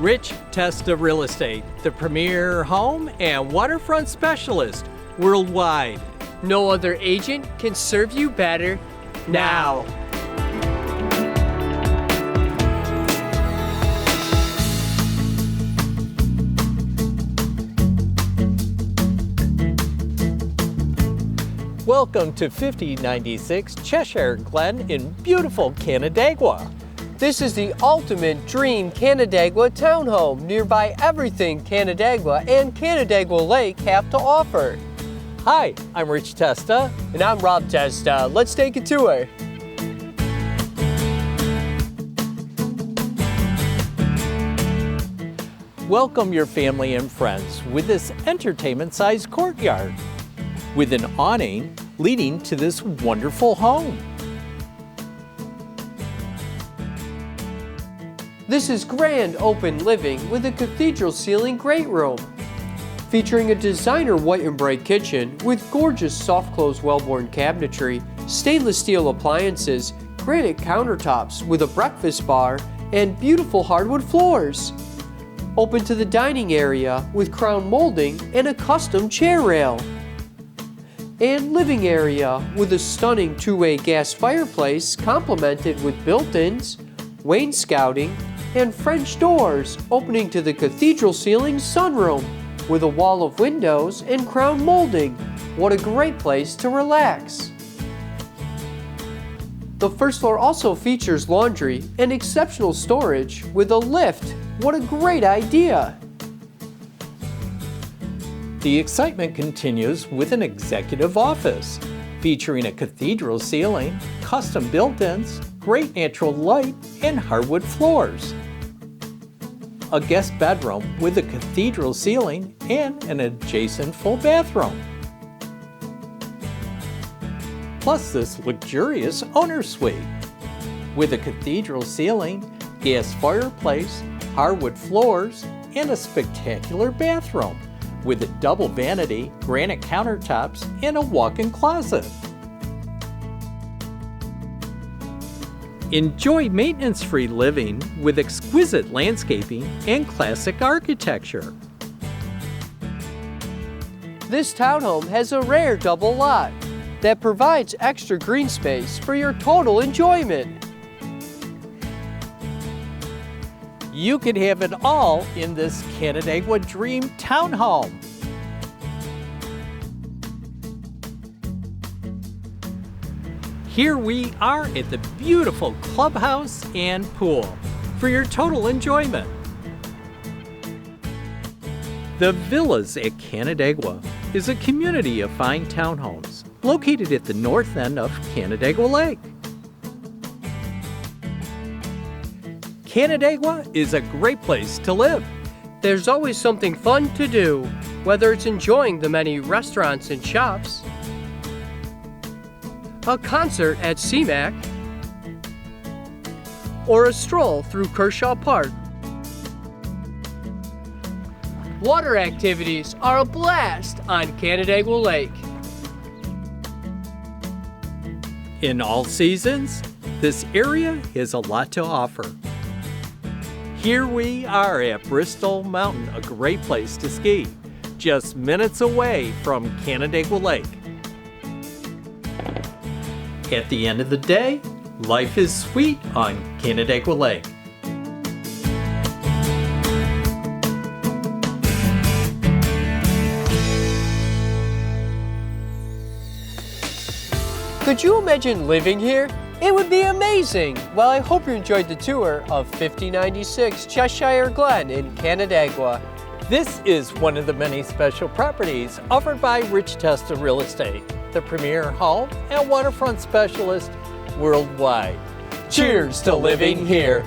Rich Testa Real Estate, the premier home and waterfront specialist worldwide. No other agent can serve you better now. Welcome to 5096 Cheshire, Glen in beautiful Canandaigua. This is the ultimate dream Canandaigua townhome, nearby everything Canandaigua and Canandaigua Lake have to offer. Hi, I'm Rich Testa. And I'm Rob Testa. Let's take a tour. Welcome your family and friends with this entertainment-sized courtyard with an awning leading to this wonderful home. This is grand open living with a cathedral ceiling great room, featuring a designer white and bright kitchen with gorgeous soft close wellborn cabinetry, stainless steel appliances, granite countertops with a breakfast bar, and beautiful hardwood floors. Open to the dining area with crown molding and a custom chair rail. And living area with a stunning two-way gas fireplace complemented with built-ins, wainscoting, and French doors opening to the cathedral ceiling sunroom with a wall of windows and crown molding. What a great place to relax. The first floor also features laundry and exceptional storage with a lift. What a great idea! The excitement continues with an executive office featuring a cathedral ceiling, custom built-ins, great natural light, and hardwood floors. A guest bedroom with a cathedral ceiling and an adjacent full bathroom. Plus this luxurious owner's suite with a cathedral ceiling, gas fireplace, hardwood floors, and a spectacular bathroom with a double vanity, granite countertops, and a walk-in closet. Enjoy maintenance-free living with exquisite landscaping and classic architecture. This townhome has a rare double lot that provides extra green space for your total enjoyment. You could have it all in this Canandaigua Dream Townhome. Here we are at the beautiful clubhouse and pool for your total enjoyment. The Villas at Canandaigua is a community of fine townhomes located at the north end of Canandaigua Lake. Canandaigua is a great place to live. There's always something fun to do, whether it's enjoying the many restaurants and shops, a concert at CMAC, or a stroll through Kershaw Park. Water activities are a blast on Canandaigua Lake. In all seasons, this area has a lot to offer. Here we are at Bristol Mountain, a great place to ski, just minutes away from Canandaigua Lake. At the end of the day, life is sweet on Canandaigua Lake. Could you imagine living here? It would be amazing! Well, I hope you enjoyed the tour of 5096 Cheshire Glen in Canandaigua. This is one of the many special properties offered by Rich Testa Real Estate, the premier home and waterfront specialist worldwide. Cheers to living here!